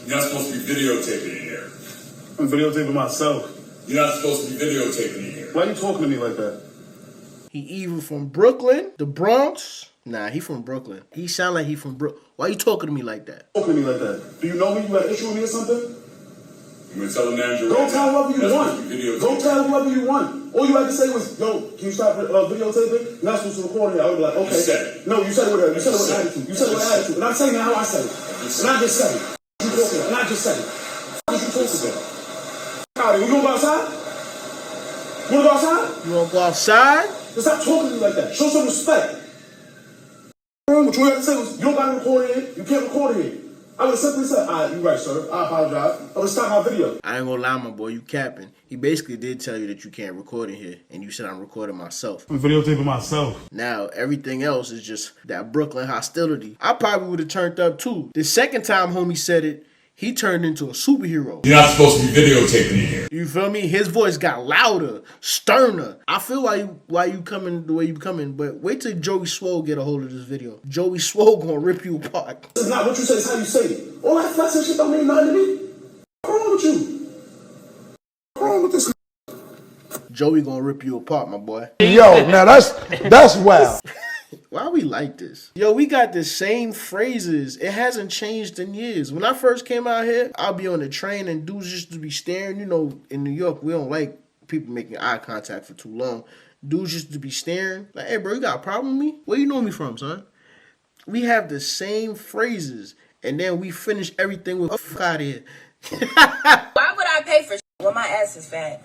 You're not supposed to be videotaping in here. I'm videotaping myself. You're not supposed to be videotaping in here. Why are you talking to me like that? He either from Brooklyn, the Bronx. Nah, he from Brooklyn. He sound like he from Brooklyn. Why you talking to me like that? Talking to me like that. Do you know me? You got an issue with me or something? I'm gonna tell the manager. Go tell whoever you That's want. Go tell whoever you want. All you had to say was, yo, can you stop videotaping? You're not supposed to record it. I would be like, okay. You said it. No, you said it with attitude. You said it with attitude. And I'm saying it how I said it. And I just said it. You talking about? And I just said it. What you talking about? Howdy, we gonna go outside? You wanna go outside? You wanna go outside? Stop talking to me like that. Show some respect. What you had to say was, you don't got to record it here. You can't record it here. I would have simply said, all right, you're right, sir. I apologize. I would stop my video. I ain't gonna lie, my boy, you capping. He basically did tell you that you can't record in here, and you said I'm recording myself. I'm videotaping myself. Now, everything else is just that Brooklyn hostility. I probably would have turned up too. The second time homie said it, he turned into a superhero. You're not supposed to be videotaping in here. You feel me? His voice got louder, sterner. I feel why you coming the way you coming, but wait till Joey Swole get a hold of this video. Joey Swole gonna rip you apart. This is not what you say, it's how you say it. All that flex and shit don't mean nothing to me. What's wrong with you? What's wrong with this? Joey gonna rip you apart, my boy. Yo, now that's wild. Why we like this? Yo, we got the same phrases. It hasn't changed in years. When I first came out here, I'll be on the train and dudes used to be staring. You know, in New York, we don't like people making eye contact for too long. Dudes used to be staring. Like, hey, bro, you got a problem with me? Where you know me from, son? We have the same phrases, and then we finish everything with "fuck out of here." Why would I pay for shit when my ass is fat?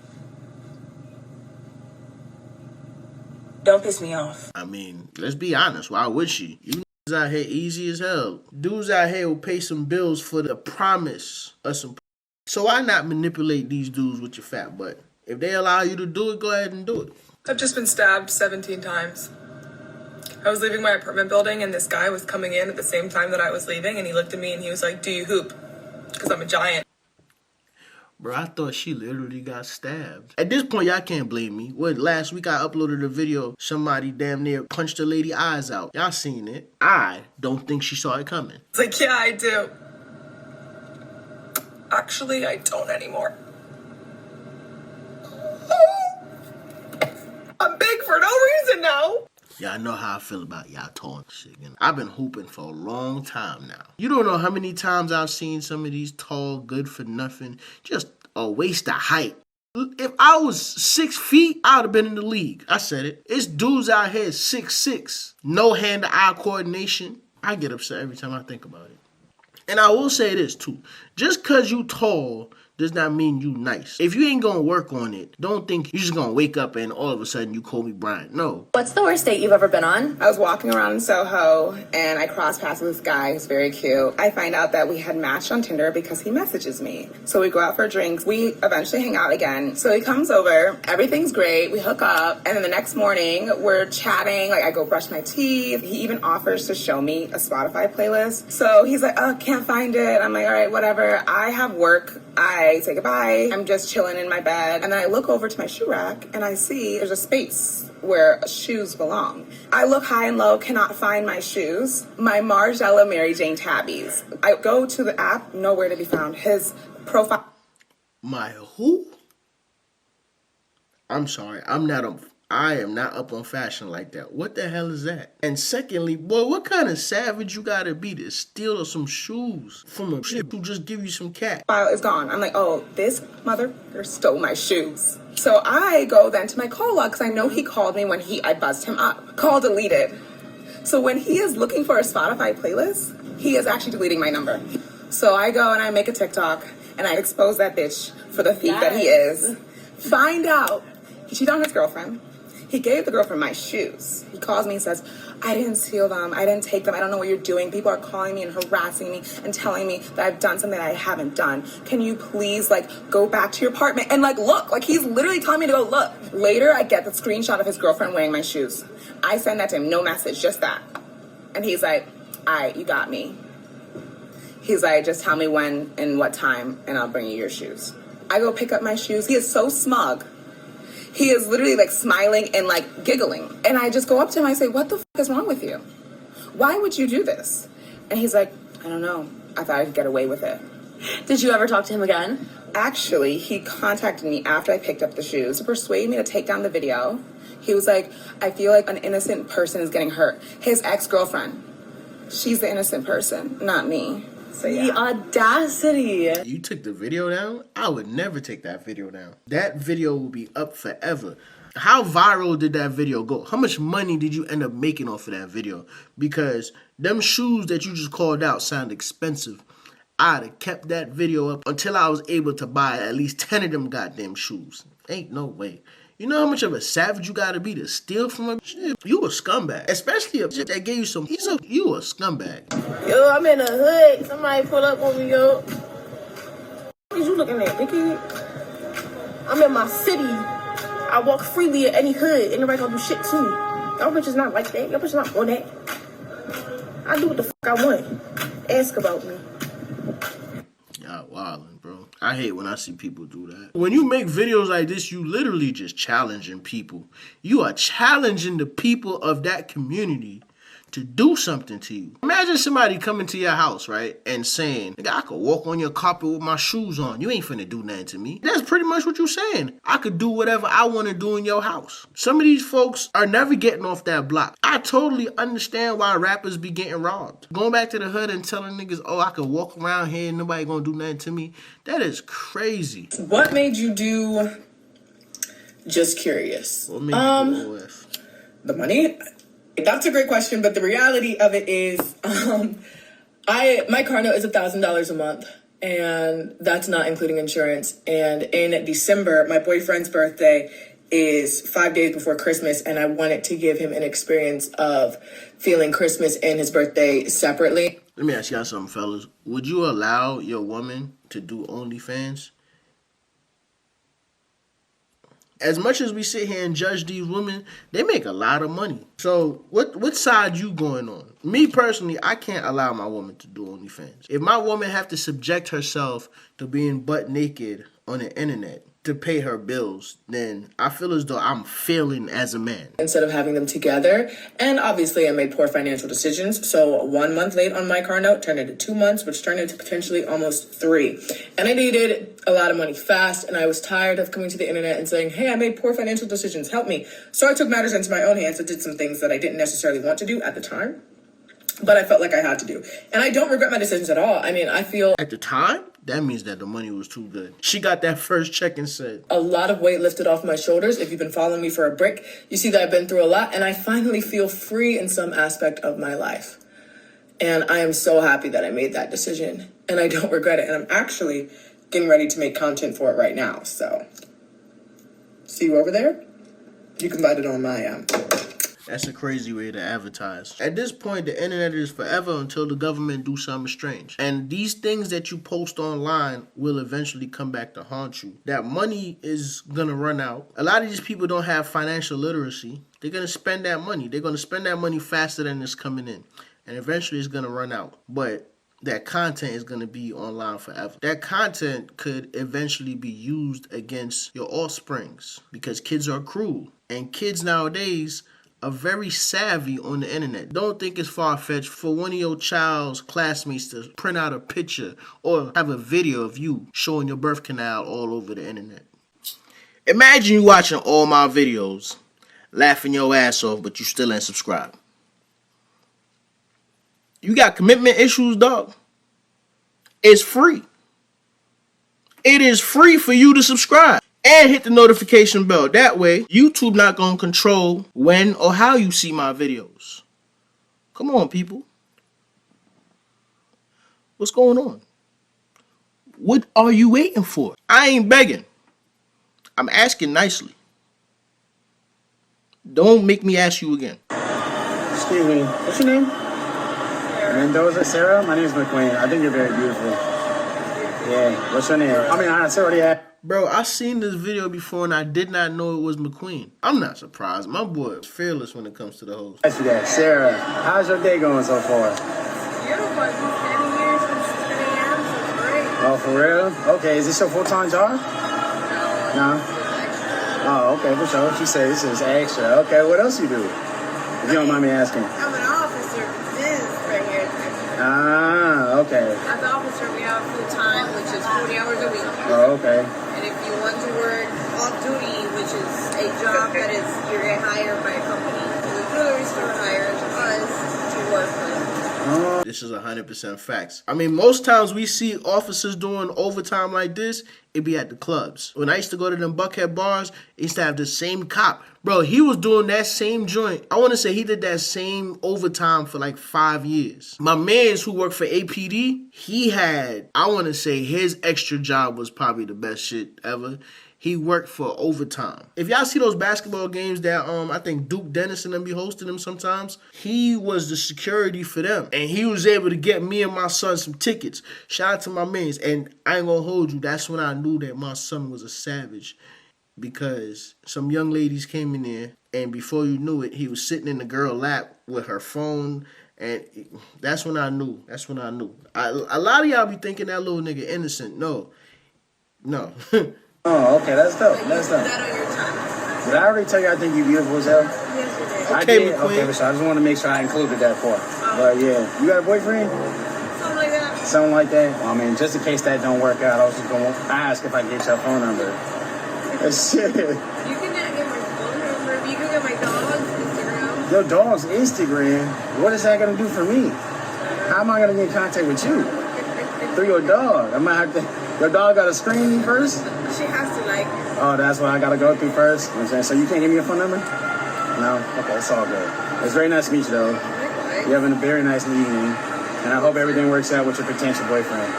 Don't piss me off. I mean, let's be honest. Why would she? You niggas out here easy as hell. Dudes out here will pay some bills for the promise of some. So why not manipulate these dudes with your fat butt? If they allow you to do it, go ahead and do it. I've just been stabbed 17 times. I was leaving my apartment building and this guy was coming in at the same time that I was leaving, and he looked at me and he was like, "Do you hoop?" Because I'm a giant. Bro, I thought she literally got stabbed. At this point, y'all can't blame me. What, last week I uploaded a video, somebody damn near punched the lady's eyes out. Y'all seen it. I don't think she saw it coming. It's like, yeah, I do. Actually, I don't anymore. I'm big for no reason now. Y'all know how I feel about y'all tall shit. You know? I've been hooping for a long time now. You don't know how many times I've seen some of these tall, good for nothing, just a waste of height. If I was 6 feet, I would have been in the league. I said it. It's dudes out here 6'6", no hand-to-eye coordination. I get upset every time I think about it. And I will say this too. Just because you tall does not mean you nice. If you ain't gonna work on it, don't think you're just gonna wake up and all of a sudden you Kobe Bryant. No. What's the worst date you've ever been on? I was walking around in Soho and I crossed paths with this guy who's very cute. I find out that we had matched on Tinder because he messages me. So we go out for drinks. We eventually hang out again. So he comes over, everything's great, we hook up, and then the next morning we're chatting, like I go brush my teeth. He even offers to show me a Spotify playlist. So he's like, oh, can't find it. I'm like, all right, whatever. I have work. I say goodbye. I'm just chilling in my bed. And then I look over to my shoe rack and I see there's a space where shoes belong. I look high and low, cannot find my shoes. My Margiela Mary Jane tabbies. I go to the app, nowhere to be found. His profile. My who? I'm sorry. I am not up on fashion like that. What the hell is that? And secondly, boy, what kind of savage you gotta be to steal some shoes from a shit who just give you some cat? File is gone. I'm like, oh, this motherfucker stole my shoes. So I go then to my call log because I know he called me when I buzzed him up. Call deleted. So when he is looking for a Spotify playlist, he is actually deleting my number. So I go and I make a TikTok and I expose that bitch for the thief that he is. Find out he cheated on his girlfriend. He gave the girlfriend my shoes. He calls me and says, I didn't steal them. I didn't take them. I don't know what you're doing. People are calling me and harassing me and telling me that I've done something that I haven't done. Can you please, go back to your apartment and, look? He's literally telling me to go look. Later, I get the screenshot of his girlfriend wearing my shoes. I send that to him. No message, just that. And he's like, all right, you got me. He's like, just tell me when and what time, and I'll bring you your shoes. I go pick up my shoes. He is so smug. He is literally smiling and giggling. And I just go up to him. I say, what the fuck is wrong with you? Why would you do this? And he's like, I don't know. I thought I could get away with it. Did you ever talk to him again? Actually, he contacted me after I picked up the shoes to persuade me to take down the video. He was like, I feel like an innocent person is getting hurt. His ex-girlfriend. She's the innocent person, not me. So yeah. The audacity. You took the video down? I would never take that video down. That video will be up forever. How viral did that video go? How much money did you end up making off of that video? Because them shoes that you just called out sound expensive. I'd have kept that video up until I was able to buy at least 10 of them goddamn shoes. Ain't no way. You know how much of a savage you gotta be to steal from a shit? You a scumbag. Especially if that gave you some, you a scumbag. Yo, I'm in the hood. Somebody pull up on me, yo. What is you looking at, dickhead? I'm in my city. I walk freely at any hood. Ain't nobody gonna do shit to me. Y'all bitches not like that. Y'all bitches not on that. I do what the fuck I want. Ask about me. Y'all wildin', bro. I hate when I see people do that. When you make videos like this, you literally just challenging people. You are challenging the people of that community to do something to you. Imagine somebody coming to your house, right, and saying, nigga, I could walk on your carpet with my shoes on. You ain't finna do nothing to me. That's pretty much what you're saying. I could do whatever I want to do in your house. Some of these folks are never getting off that block. I totally understand why rappers be getting robbed. Going back to the hood and telling niggas, oh, I could walk around here and nobody gonna do nothing to me. That is crazy. What made you do Just Curious? What made you do OF? The money? That's a great question, but the reality of it is, my car note is $1,000 a month, and that's not including insurance. And in December, my boyfriend's birthday is 5 days before Christmas, and I wanted to give him an experience of feeling Christmas and his birthday separately. Let me ask y'all something, fellas. Would you allow your woman to do OnlyFans? As much as we sit here and judge these women, they make a lot of money. So what side you going on? Me personally, I can't allow my woman to do OnlyFans. If my woman have to subject herself to being butt naked on the internet to pay her bills, then I feel as though I'm failing as a man. Instead of having them together, and obviously I made poor financial decisions. So 1 month late on my car note turned into 2 months, which turned into potentially almost 3. And I needed a lot of money fast, and I was tired of coming to the internet and saying, hey, I made poor financial decisions, help me. So I took matters into my own hands and did some things that I didn't necessarily want to do at the time, but I felt like I had to do. And I don't regret my decisions at all. I mean, I feel... At the time, that means that the money was too good. She got that first check and said... A lot of weight lifted off my shoulders. If you've been following me for a break, you see that I've been through a lot, and I finally feel free in some aspect of my life. And I am so happy that I made that decision, and I don't regret it. And I'm actually getting ready to make content for it right now. So, see you over there? You can find it on my... That's a crazy way to advertise. At this point, the internet is forever until the government do something strange. And these things that you post online will eventually come back to haunt you. That money is gonna run out. A lot of these people don't have financial literacy. They're gonna spend that money. They're gonna spend that money faster than it's coming in. And eventually it's gonna run out. But that content is going to be online forever. That content could eventually be used against your offsprings because kids are cruel. And kids nowadays are very savvy on the internet. Don't think it's far-fetched for one of your child's classmates to print out a picture or have a video of you showing your birth canal all over the internet. Imagine you watching all my videos, laughing your ass off, but you still ain't subscribed. You got commitment issues, dog? It's free. It is free for you to subscribe. And hit the notification bell. That way, YouTube not going to control when or how you see my videos. Come on, people. What's going on? What are you waiting for? I ain't begging. I'm asking nicely. Don't make me ask you again. Excuse me. What's your name? Mendoza, Sarah? My name is McQueen. I think you're very beautiful. Yeah. What's your name? I mean, I already had. Bro, I seen this video before and I did not know it was McQueen. I'm not surprised. My boy is fearless when it comes to the hoes. Ask you that. Sarah, how's your day going so far? Beautiful. I've been standing here since 10 a.m., so it's great. Oh, for real? Okay, is this your full-time job? No? Oh, okay, for sure. She said this is extra. Okay, what else you do? If you don't mind me asking. I'm an officer. This right here. Ah, okay. As an officer, we have full-time okay. And if you want to work off duty, which is a job that is you're getting hired by a company, so the jewelry store hires us to work for them. This is 100% facts. I mean, most times we see officers doing overtime like this, it be at the clubs. When I used to go to them Buckhead bars, I used to have the same cop. Bro, he was doing that same joint. I want to say he did that same overtime for like 5 years. My mans who worked for APD, he had, I want to say his extra job was probably the best shit ever. He worked for overtime. If y'all see those basketball games that I think Duke Dennis and them be hosting them sometimes, he was the security for them. And he was able to get me and my son some tickets. Shout out to my mans. And I ain't gonna hold you, that's when I knew that my son was a savage. Because some young ladies came in there, and before you knew it, he was sitting in the girl's lap with her phone. And that's when I knew. That's when I knew. A lot of y'all be thinking that little nigga innocent. No. Oh, okay, that's dope. That's dope. That on your time. Did I already tell you I think you beautiful as hell? Yes, you did. I Okay, did? McQueen. Okay, so I just want to make sure I included that part. But yeah, you got a boyfriend? Something like that. Something like that? Well, I mean, just in case that don't work out, I was just going to ask if I can get your phone number. Shit. You can get my phone number. You can get my dog's Instagram. Your dog's Instagram? What is that going to do for me? How am I going to get in contact with you? Through your dog? I might have to... Your dog got to screen me first? She has to like it. Oh, that's what I got to go through first? You know what I'm saying? So you can't give me your phone number? No? Okay, it's all good. It's very nice to meet you, though. You're having a very nice evening. And I hope everything works out with your potential boyfriend.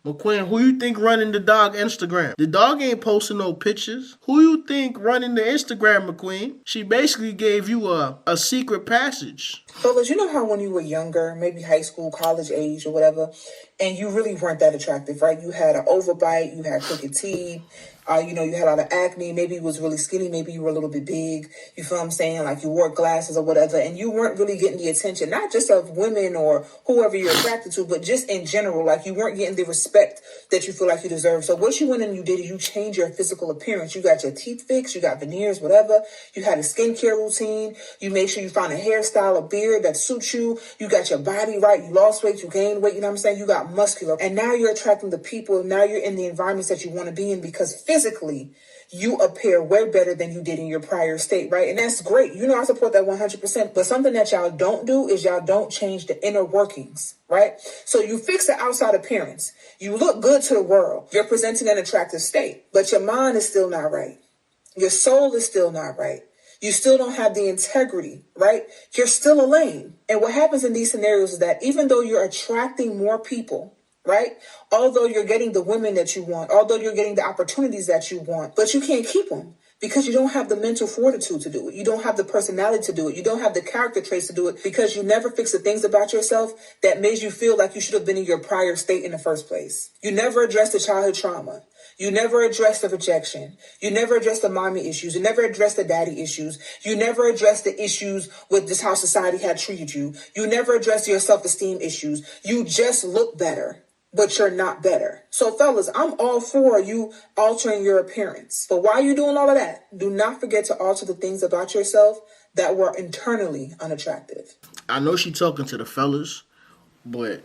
McQueen, who you think running the dog Instagram? The dog ain't posting no pictures. Who you think running the Instagram, McQueen? She basically gave you a secret passage. Fellas, you know how when you were younger, maybe high school, college age or whatever, and you really weren't that attractive, right? You had an overbite, you had crooked teeth, you had a lot of acne, maybe you was really skinny, maybe you were a little bit big, you feel what I'm saying? Like you wore glasses or whatever, and you weren't really getting the attention, not just of women or whoever you're attracted to, but just in general, like you weren't getting the respect that you feel like you deserve. So what you went and you did is you changed your physical appearance. You got your teeth fixed, you got veneers, whatever. You had a skincare routine. You made sure you found a hairstyle, a beard that suits you. You got your body right. You lost weight, you gained weight, you know what I'm saying? You got muscular. And now you're attracting the people. Now you're in the environments that you want to be in because physically you appear way better than you did in your prior state, right? And that's great. I support that 100%. But something that y'all don't do is y'all don't change the inner workings, right? So you fix the outside appearance. You look good to the world. You're presenting an attractive state, but your mind is still not right. Your soul is still not right. You still don't have the integrity, right? You're still a lame. And what happens in these scenarios is that even though you're attracting more people, right? Although you're getting the women that you want, although you're getting the opportunities that you want, but you can't keep them because you don't have the mental fortitude to do it. You don't have the personality to do it. You don't have the character traits to do it because you never fix the things about yourself that made you feel like you should have been in your prior state in the first place. You never addressed the childhood trauma. You never addressed the rejection. You never addressed the mommy issues. You never addressed the daddy issues. You never addressed the issues with just how society had treated you. You never addressed your self-esteem issues. You just look better, but you're not better. So fellas, I'm all for you altering your appearance. But while you're doing all of that, do not forget to alter the things about yourself that were internally unattractive. I know she talking to the fellas, but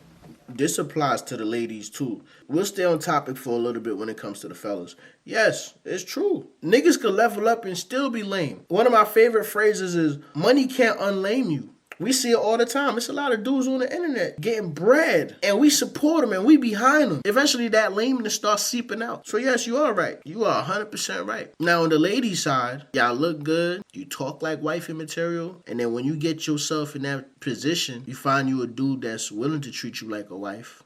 this applies to the ladies too. We'll stay on topic for a little bit when it comes to the fellas. Yes, it's true. Niggas can level up and still be lame. One of my favorite phrases is, money can't unlame you. We see it all the time. It's a lot of dudes on the internet getting bread, and we support them and we behind them. Eventually that lameness starts seeping out. So yes, you are right. You are 100% right. Now on the ladies' side, y'all look good. You talk like wifey material. And then when you get yourself in that position, you find you a dude that's willing to treat you like a wife.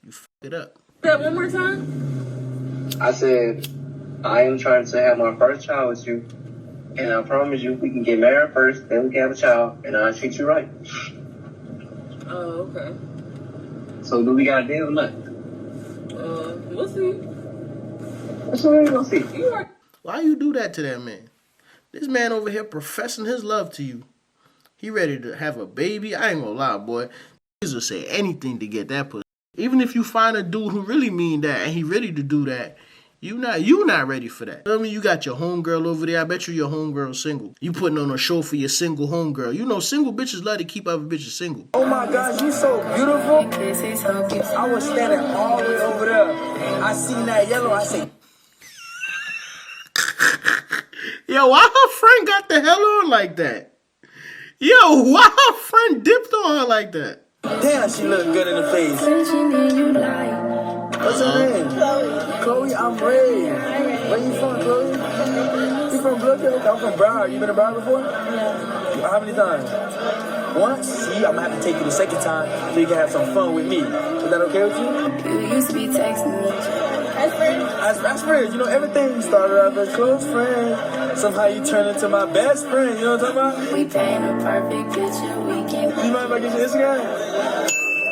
You fuck it up. That one more time? I said, I am trying to have my first child with you. And I promise you, we can get married first, then we can have a child, and I'll treat you right. Oh, okay. So do we got a deal or not? We'll see. That's what we're gonna see. Why you do that to that man? This man over here professing his love to you. He ready to have a baby. I ain't gonna lie, boy. Niggas will say anything to get that pussy. Even if you find a dude who really mean that and he ready to do that, You not ready for that. Tell me you got your homegirl over there. I bet you your homegirl single. You putting on a show for your single homegirl. You know single bitches love to keep other bitches single. Oh my gosh, you so beautiful. I was standing all the way over there. I seen that yellow. I say, yo, why her friend got the hell on like that? Yo, why her friend dipped on her like that? damn, she look good in the face. What's her name? Chloe, I'm Ray. Where you from, Chloe? You from Brooklyn? I'm from Broward. You been to Broward before? Yeah. How many times? Once? See, I'm gonna have to take you the second time so you can have some fun with me. Is that okay with you? You used to be texting me. As friends? As friends. You know, everything started out as a close friend. Somehow you turn into my best friend. You know what I'm talking about? We paint a perfect picture. We can. You mind if I get your Instagram?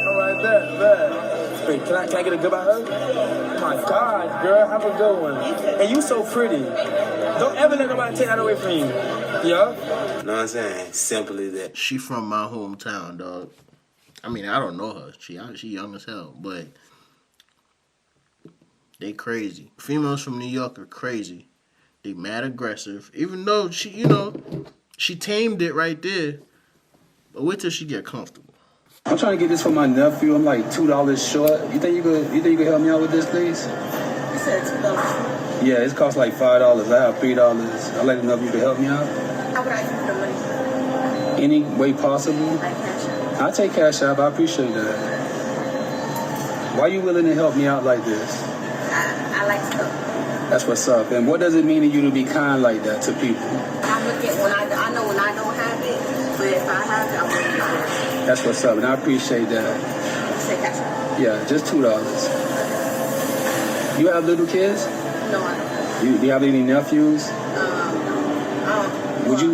Alright, bet. Wait, can I get a goodbye hug? Oh my God, girl, have a good one. And you so pretty. Don't ever let nobody take that away from you. Yeah? You know what I'm saying? Simple as that. She from my hometown, dog. I mean, I don't know her. She young as hell, but they crazy. Females from New York are crazy. They mad aggressive. Even though she tamed it right there. But wait till she get comfortable. I'm trying to get this for my nephew. I'm like $2 short. You think you could help me out with this, please? You said $2. Yeah, it costs like $5. I have $3. I'd like to know if you could help me out. How would I give you the money? Any way possible. Like cash out? I'll take cash out. I appreciate that. Why are you willing to help me out like this? I like to help. That's what's up. And what does it mean to you to be kind like that to people? I look at I know when I don't have it, but if I have it, I'm going to get it. That's what's up, and I appreciate that. Say cash out. Yeah, just $2. You have little kids? No, I don't. Do you have any nephews? No.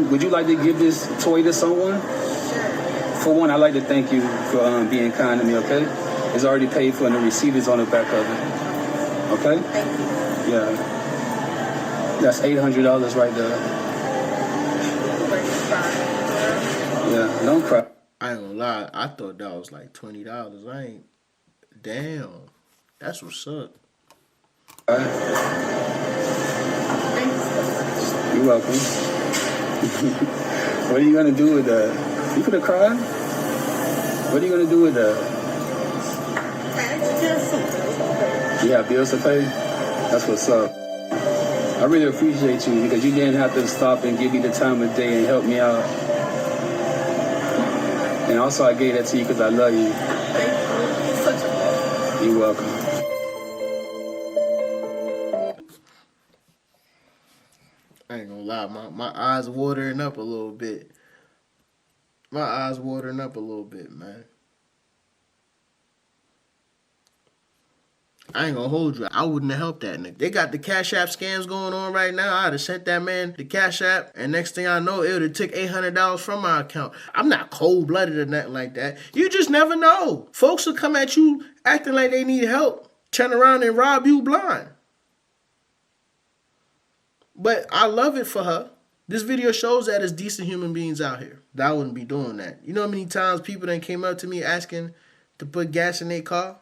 Would you like to give this toy to someone? Sure. For one, I'd like to thank you for being kind to me, okay? It's already paid for and the receipt is on the back of it. Okay? Thank you. Yeah. That's $800 right there. Yeah, don't cry. I ain't gonna lie, I thought that was like $20. I ain't. Damn. That's what's up. You're welcome. What are you gonna do with that? You could have cried. What are you gonna do with that? You have bills to pay? That's what's up. I really appreciate you because you didn't have to stop and give me the time of day and help me out. And also I gave that to you because I love you. You're welcome. I ain't gonna lie, my eyes watering up a little bit. My eyes watering up a little bit, man. I ain't gonna hold you. I wouldn't have helped that nigga. They got the Cash App scams going on right now. I'd have sent that man the Cash App, and next thing I know, it would have took $800 from my account. I'm not cold-blooded or nothing like that. You just never know. Folks will come at you acting like they need help, turn around and rob you blind. But I love it for her. This video shows that there's decent human beings out here. That I wouldn't be doing that. You know how many times people then came up to me asking to put gas in their car?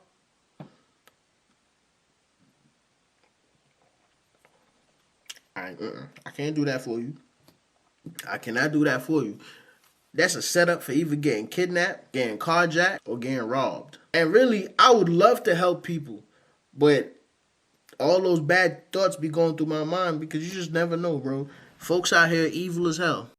I can't do that for you. I cannot do that for you. That's a setup for either getting kidnapped, getting carjacked, or getting robbed. And really, I would love to help people, but all those bad thoughts be going through my mind because you just never know, bro. Folks out here evil as hell.